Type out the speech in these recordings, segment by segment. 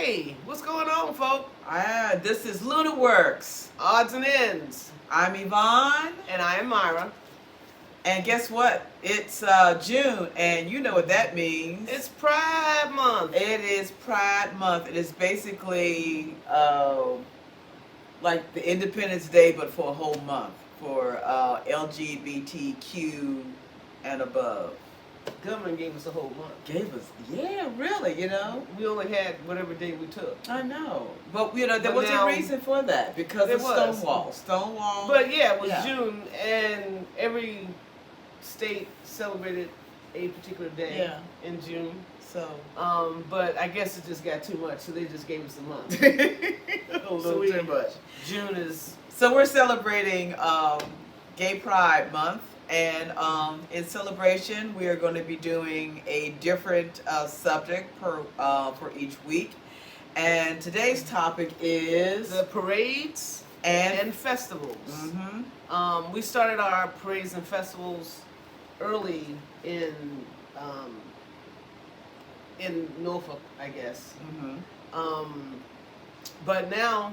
Hey, what's going on, folk? This is Lunaworks. Odds and ends. I'm Yvonne. And I am Myra. And guess what? It's June, and you know what that means. It's Pride Month. It is Pride Month. It is basically like the Independence Day, but for a whole month for LGBTQ and above. Government gave us a whole month. Yeah, really, you know. We only had whatever day we took. I know. But, there was a reason for that, because of Stonewall. But yeah, it was June, and every state celebrated a particular day in June. So, but I guess it just got too much, so they just gave us a month. a little too much. June is... So we're celebrating Gay Pride Month, and in celebration, we are going to be doing a different subject for each week. And today's topic is the parades and festivals. Mm-hmm. We started our parades and festivals early in Norfolk, I guess. Mm-hmm. But now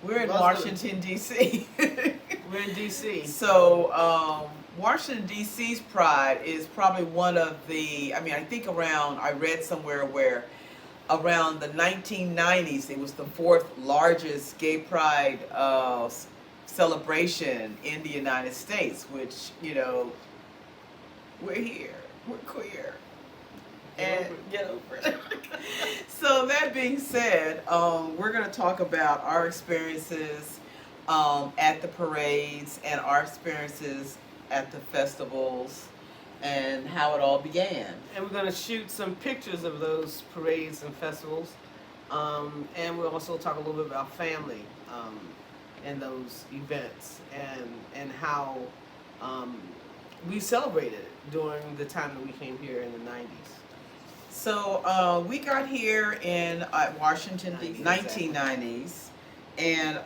we're in Washington, D.C. We're in D.C. So Washington, D.C.'s Pride is probably one of the, I think I read somewhere where around the 1990s, it was the fourth largest gay pride celebration in the United States, which, we're here, we're queer. And get over it. So that being said, we're going to talk about our experiences at the parades and our experiences at the festivals and how it all began. And we're going to shoot some pictures of those parades and festivals. And we'll also talk a little bit about family in those events and how we celebrated it during the time that we came here in the 90s. So we got here in Washington, the 1990s, and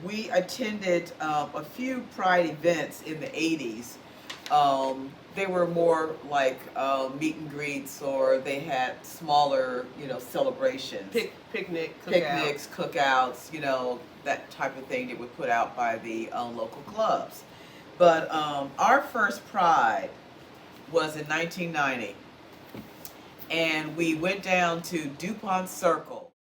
we attended a few Pride events in the 80s. They were more like meet and greets, or they had smaller, celebrations. Picnics, cookouts, that type of thing that was put out by the local clubs. But our first Pride was in 1990. And we went down to DuPont Circle.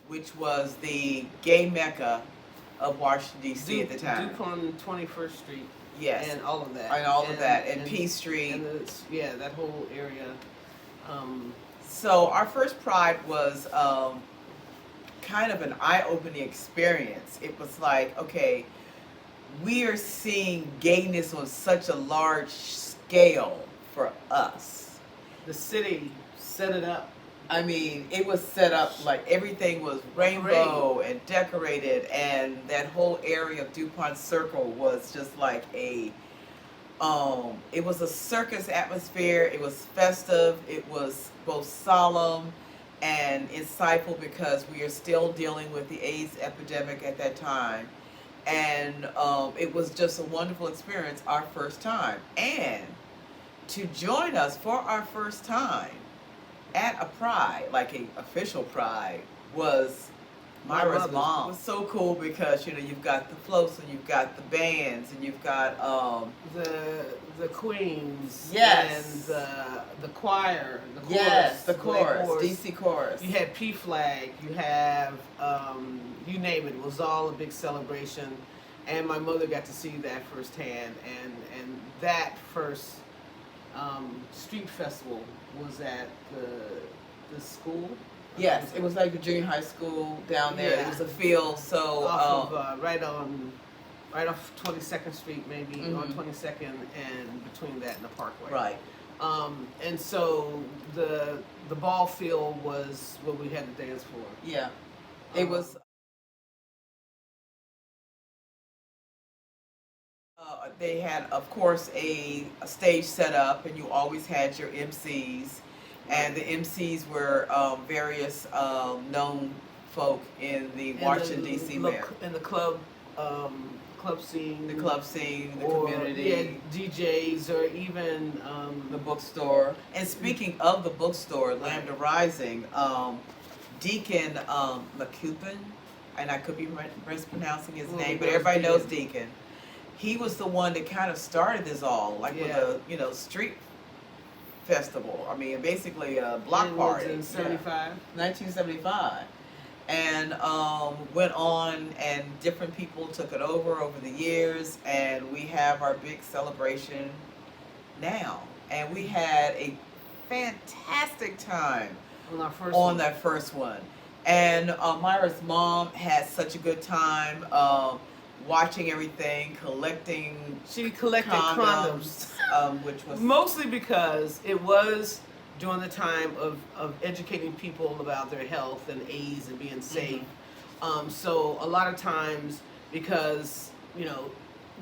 Which was the gay mecca of Washington, D.C. at the time. DuPont 21st Street. Yes. And all of that. And Peace Street. And that whole area. So our first Pride was kind of an eye-opening experience. It was like, okay, we are seeing gayness on such a large scale for us. The city set it up. It was set up like everything was rainbow and decorated, and that whole area of DuPont Circle was just like it was a circus atmosphere. It was festive. It was both solemn and insightful, because we are still dealing with the AIDS epidemic at that time. And it was just a wonderful experience, our first time. And to join us for our first time at a Pride, like an official Pride, was Myra's mom. It was so cool because you've got the floats, and you've got the bands, and you've got the queens, yes, and the choir, the chorus, yes, the chorus, DC chorus. You had P-Flag, you have you name it. It was all a big celebration, and my mother got to see that firsthand. And that first street festival was at the school. Yes, it was like the junior high school down there. Yeah. It was a field, so right off 22nd Street, maybe on 22nd, and between that and the Parkway. Right. And so the ball field was what we had to dance for. Yeah, it was. They had, of course, a stage set up, and you always had your MCs. And the MCs were various known folk in the Washington D.C. area. In the club scene. The club scene, the or, community. Yeah, DJs, or even the bookstore. And speaking of the bookstore, Lambda Rising, Deacon McCupin, and I could be mispronouncing his name, but everybody knows Deacon. He was the one that kind of started this all, like with a street festival. I mean, basically a block party. In 75? 1975. And went on, and different people took it over the years, and we have our big celebration now. And we had a fantastic time on that first one. And Myra's mom had such a good time watching everything, collecting. She collected condoms, which was mostly because it was during the time of educating people about their health and AIDS and being safe. So a lot of times, because you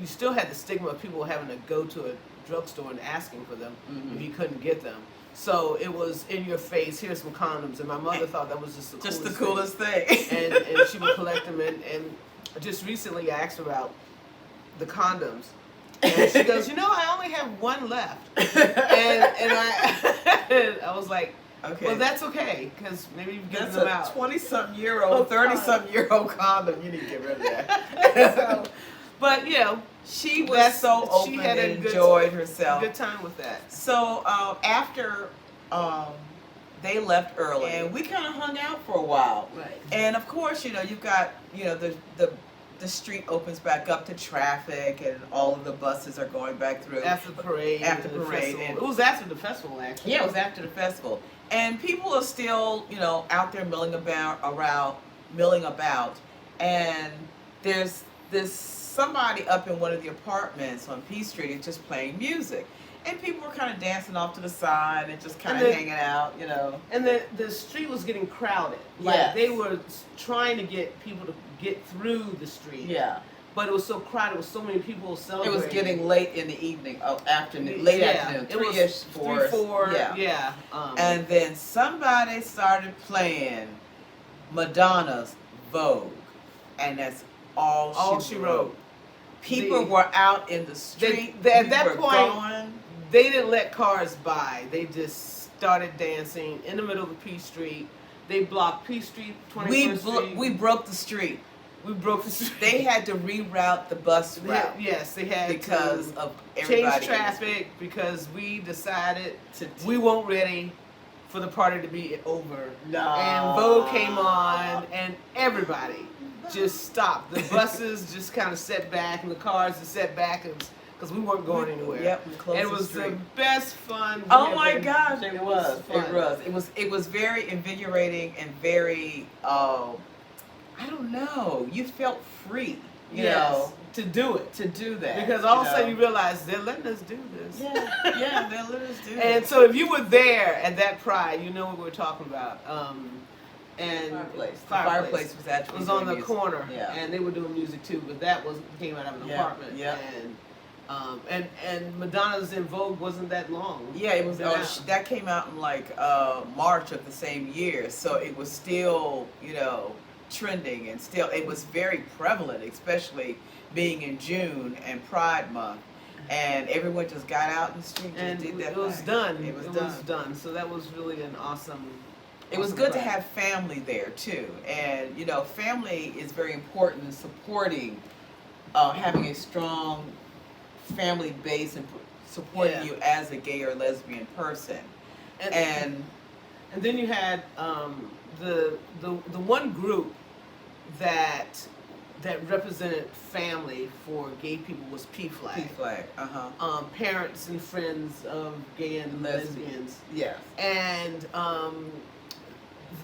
still had the stigma of people having to go to a drugstore and asking for them if you couldn't get them. So it was in your face, here's some condoms. And my mother thought that was just the coolest thing. And she would collect them. And just recently I asked her about the condoms. And she goes, I only have one left. and I was like, okay, well, that's okay, because maybe you've given them out. 20-something-year-old, 30-something-year-old condom. You need to get rid of that. So, but, she was so open she had and enjoyed herself. Good time with that. So after they left early, and we kind of hung out for a while. Right. And of course, you've got the street opens back up to traffic, and all of the buses are going back through after the parade. After the parade, and it was after the festival, actually. Yeah, it was after the festival, and people are still out there milling about, and there's this. Somebody up in one of the apartments on P Street is just playing music. And people were kind of dancing off to the side and just kind of hanging out, And the street was getting crowded. Like they were trying to get people to get through the street. Yeah. But it was so crowded with so many people celebrating. It was getting late in the evening, afternoon, late afternoon, 3-ish, 4. Yeah. And then somebody started playing Madonna's Vogue. And that's all she wrote. People were out in the street. At that point, they didn't let cars by. They just started dancing in the middle of P Street. They blocked P Street, 21st Street. We broke the street. We broke the street. They had to reroute the bus route. Yes, they had because of everybody. Change traffic because we decided we weren't ready for the party to be over. No. And Vogue came on, and everybody just stopped. The buses just kind of set back, and the cars just set back because we weren't going anywhere. Yep, we closed it was the best fun. Oh my gosh, it was fun. It was very invigorating and very I don't know. You felt free, you know, to do it, to do that, because all of a sudden you realize they're letting us do this. Yeah, they're letting us do this. And so if you were there at that Pride, you know what we're talking about. And Fireplace was actually on the music. corner, yeah. And they were doing music too, but that came out of an apartment. Yeah. And Madonna's In Vogue wasn't that long. Yeah, it was. That came out in like March of the same year, so it was still trending, and still it was very prevalent, especially being in June and Pride Month, and everyone just got out in the street and did that. It was done. It was done. So that was really an awesome. It was good to have family there too, and family is very important in supporting, having a strong family base and supporting you as a gay or lesbian person, and then you had the one group that represented family for gay people was PFLAG. PFLAG, parents and friends of gay and lesbians. Yes. And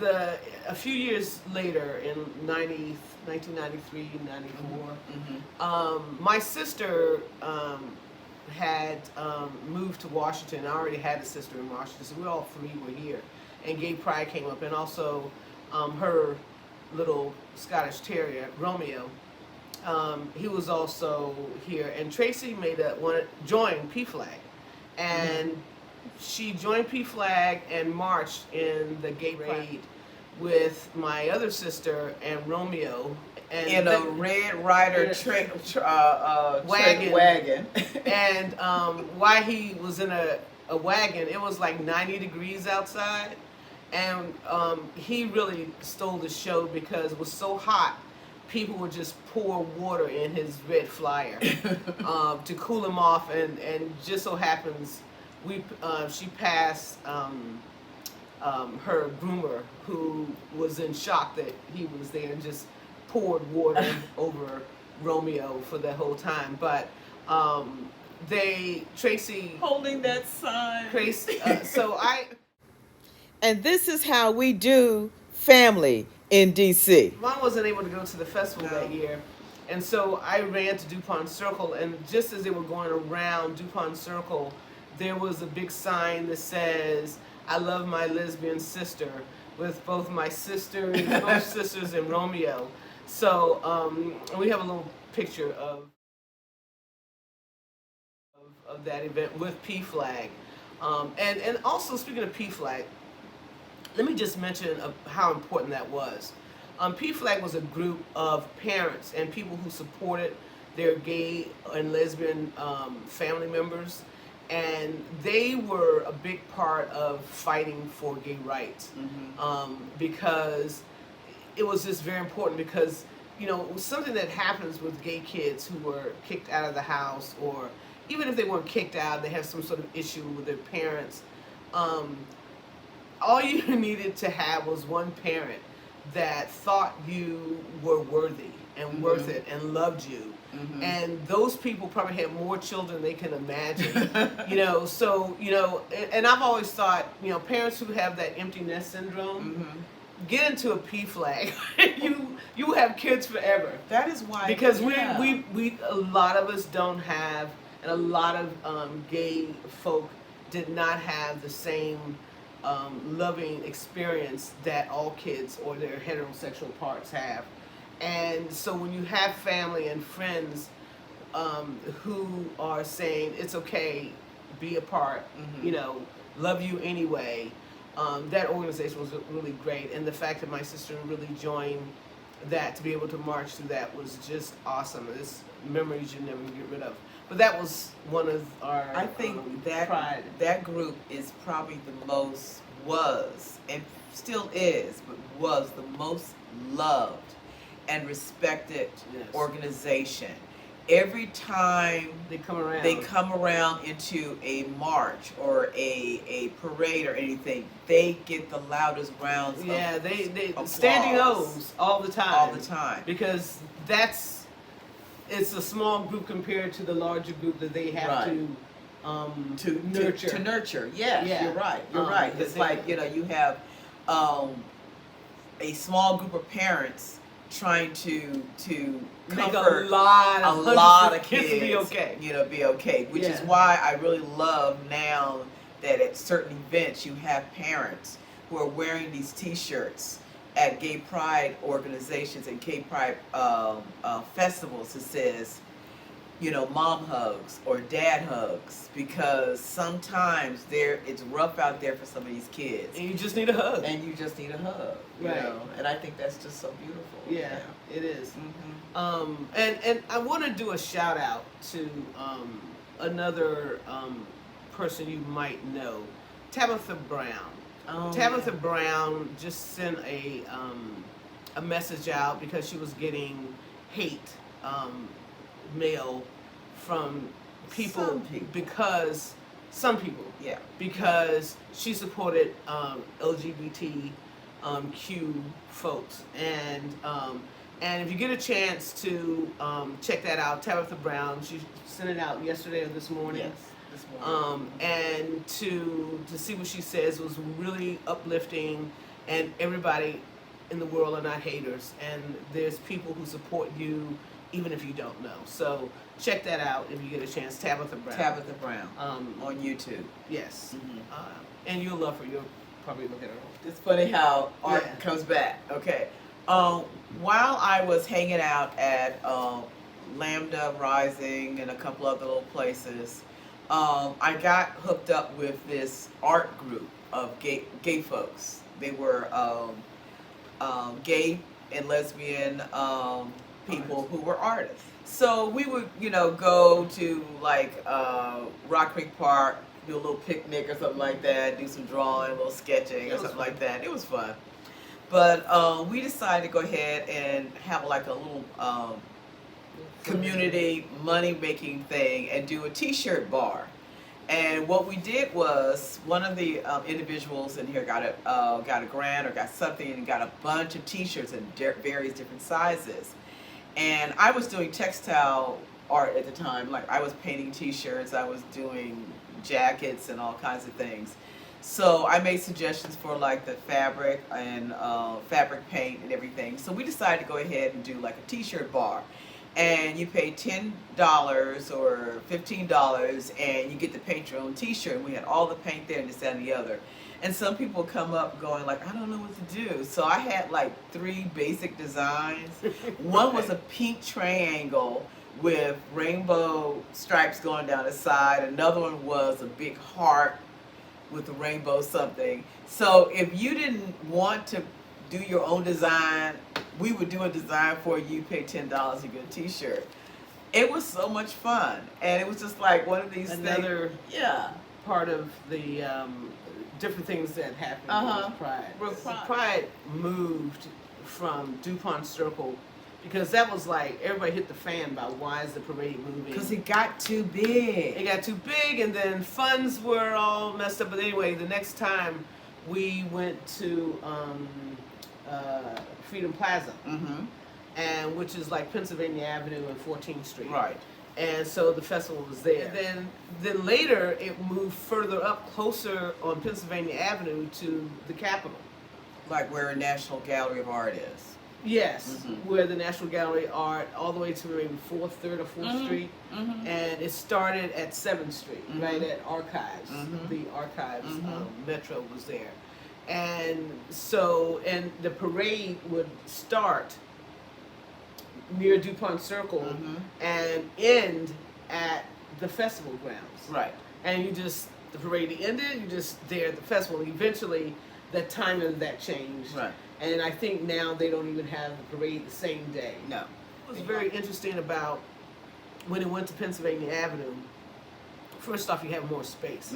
a few years later, in 1993, 94, my sister had moved to Washington. I already had a sister in Washington, so we all three were here. And Gay Pride came up, and also her little Scottish Terrier, Romeo, he was also here. And Tracy joined PFLAG. And she joined PFLAG and marched in the gay parade with my other sister and Romeo. And in a Red Ryder wagon. And while he was in a wagon, it was like 90 degrees outside. And he really stole the show because it was so hot. People would just pour water in his red flyer to cool him off. And just so happens, she passed her groomer, who was in shock that he was there, and just poured water over Romeo for the whole time. But Tracy holding that sign. Tracy, And this is how we do family in DC. Mom wasn't able to go to the festival that year, and so I ran to DuPont Circle, and just as they were going around DuPont Circle, there was a big sign that says, "I love my lesbian sister," with both my sisters, both sisters and Romeo. So we have a little picture of that event with PFLAG. And also, speaking of PFLAG, let me just mention how important that was. PFLAG was a group of parents and people who supported their gay and lesbian family members, and they were a big part of fighting for gay rights. Because it was just very important, because something that happens with gay kids who were kicked out of the house, or even if they weren't kicked out, they have some sort of issue with their parents. All you needed to have was one parent that thought you were worthy and worth it and loved you. And those people probably had more children than they can imagine. And I've always thought, parents who have that empty nest syndrome, get into a PFLAG. you have kids forever. That is why. Because we a lot of us don't have, and a lot of gay folk did not have the same loving experience that all kids or their heterosexual parts have. And so when you have family and friends who are saying it's okay, be apart, love you anyway, that organization was really great. And the fact that my sister really joined that, to be able to march through that, was just awesome. It's memories you never get rid of. But that was one of our I think pride. That group is probably was and still is, but was the most loved and respected organization. Every time they come around into a march or a parade or anything, they get the loudest rounds of applause. Standing O's all the time. Because it's a small group compared to the larger group that they have to nurture. Yes, yeah. You're right. It's like, you have a small group of parents trying to make comfort a lot of kids be okay. Which is why I really love now that at certain events you have parents who are wearing these T-shirts at gay pride organizations and gay pride festivals that says, mom hugs or dad hugs, because sometimes it's rough out there for some of these kids. And you just need a hug. You know? And I think that's just so beautiful. Yeah, it is. And I want to do a shout out to another person you might know, Tabitha Brown. Tabitha Brown just sent a message out because she was getting hate mail from people, because because she supported LGBTQ folks, and if you get a chance to check that out, Tabitha Brown, she sent it out yesterday or this morning. Yes, this morning. And to see what she says was really uplifting, and everybody in the world are not haters, and there's people who support you even if you don't know. So check that out if you get a chance. Tabitha Brown on YouTube. Yes. And you'll love her. You'll probably look at her. It's funny how art comes back. Okay. While I was hanging out at Lambda Rising and a couple other little places, I got hooked up with this art group of gay folks. They were gay and lesbian people who were artists. So we would, go to like Rock Creek Park, do a little picnic or something like that, do some drawing, a little sketching or something like that. It was fun. But we decided to go ahead and have like a little community money-making thing and do a t-shirt bar. And what we did was, one of the individuals in here got a grant or got something and got a bunch of t-shirts in various different sizes. And I was doing textile art at the time. Like, I was painting t-shirts, I was doing jackets and all kinds of things. So I made suggestions for like the fabric and fabric paint and everything. So we decided to go ahead and do like a t-shirt bar. And you pay $10 or $15 and you get to paint your own t-shirt. We had all the paint there and this, that, and the other. And some people come up going like, I don't know what to do. So I had like 3 basic designs. One was a pink triangle with rainbow stripes going down the side. Another one was a big heart with a rainbow something. So if you didn't want to do your own design, we would do a design for you, pay $10, you get a t-shirt. It was so much fun. And it was just like one of these another things. Yeah. part of the different things that happened with Pride. Pride moved from DuPont Circle because that was like, everybody hit the fan about why is the parade moving. Because it got too big. It got too big, and then funds were all messed up. But anyway, the next time we went to Freedom Plaza, and which is like Pennsylvania Avenue and 14th Street. Right. And so the festival was there. And then later it moved further up, closer on Pennsylvania Avenue to the Capitol. Like where National Gallery of Art is. Yes, where the National Gallery Art, all the way to maybe 4th, 3rd or 4th Street. And it started at 7th Street, right at Archives. The Archives Metro was there. And so, and the parade would start near DuPont Circle and end at the festival grounds. Right. And the parade ended, you just there at the festival. Eventually, the timing of that changed. Right. And I think now they don't even have the parade the same day. No. It was very interesting about when it went to Pennsylvania Avenue. First off, you have more space.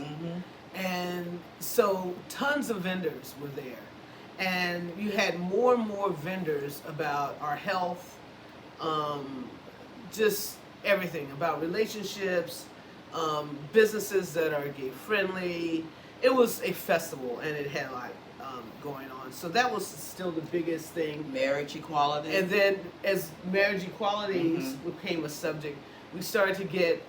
And so tons of vendors were there. And you had more and more vendors about our health, just everything, about relationships, businesses that are gay friendly. It was a festival and it had like going on. So that was still the biggest thing. Marriage equality. And then as marriage equalities became a subject, we started to get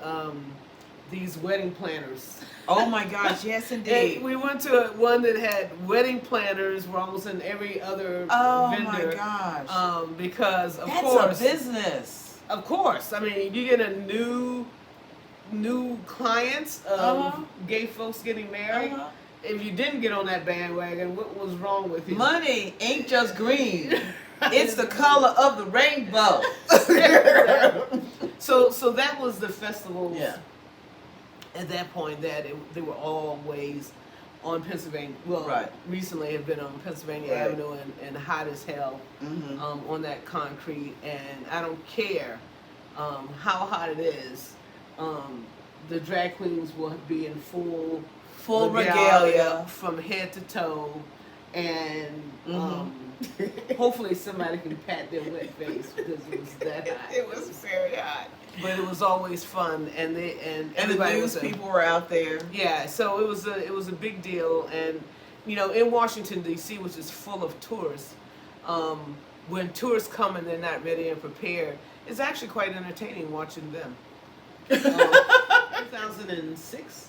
these wedding planners. Oh my gosh, yes indeed. And we went to one that had wedding planners, were almost in every other vendor. Oh my gosh. Because of That's course. a business. Of course. I mean, you get a new clients of gay folks getting married. If you didn't get on that bandwagon, what was wrong with you? Money ain't just green. It's the color of the rainbow. So that was the festival. Yeah. At that point, that they were always on Pennsylvania. Well, recently have been on Pennsylvania Avenue and hot as hell on that concrete. And I don't care how hot it is. The drag queens will be in full regalia from head to toe, and hopefully somebody can pat their wet face because it was that hot. It was very hot. But it was always fun, and the news people were out there. Yeah, so it was a big deal, and in Washington D.C., which is full of tourists, when tourists come and they're not ready and prepared, it's actually quite entertaining watching them. 2006.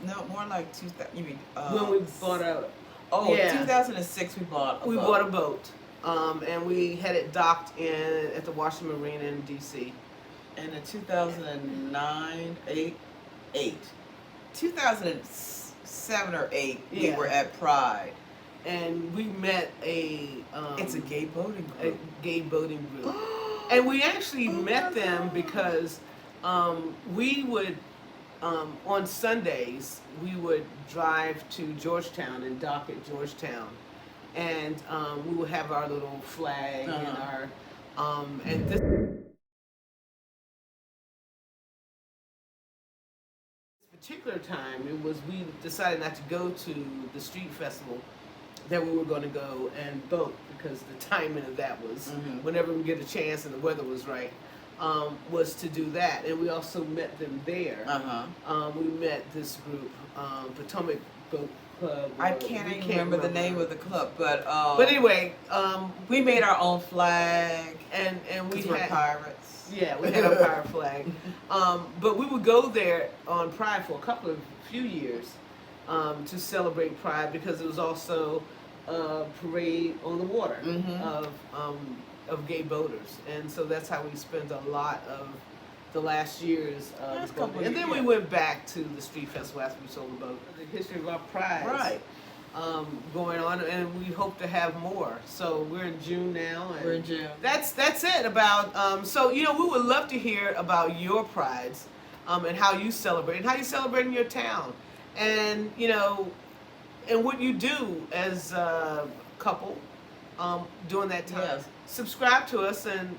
No, more like 2000. You mean when we bought a? Oh, yeah. 2006 we bought a boat. Bought a boat, and we had it docked at the Washington Marina in D.C. And in 2009, 2007 or 8, we were at Pride. And we met it's a gay boating group. A gay boating group. And we actually met them because we would on Sundays, we would drive to Georgetown and dock at Georgetown, and we would have our little flag and our and this particular time, it was we decided not to go to the street festival, that we were going to go and boat, because the timing of that was whenever we get a chance and the weather was right, was to do that. And we also met them there. We met this group, Potomac Boat Club. I can't even remember the name of the club, but anyway, we made our own flag, and we were had pirates. Yeah, we had a pirate flag. But we would go there on Pride for a few years to celebrate Pride, because it was also a parade on the water of gay boaters, and so that's how we spent a lot of the last years. And then we went back to the street festival after we sold the boat. The history of our Pride, going on, and we hope to have more. So we're in June now. And we're in June. That's it about. So we would love to hear about your prides, and how you celebrate, and how you celebrate in your town, and and what you do as a couple during that time. Yes. Subscribe to us and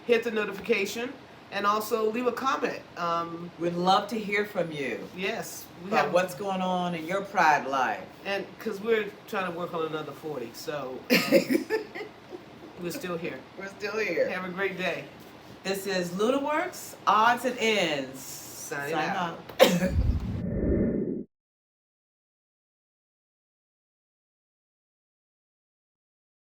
hit the notification, and also leave a comment. We'd love to hear from you. Yes, about what's going on in your Pride life. And because we're trying to work on another 40, so we're still here. We're still here. Have a great day. This is Lunaworks, Odds and Ends. Signing out.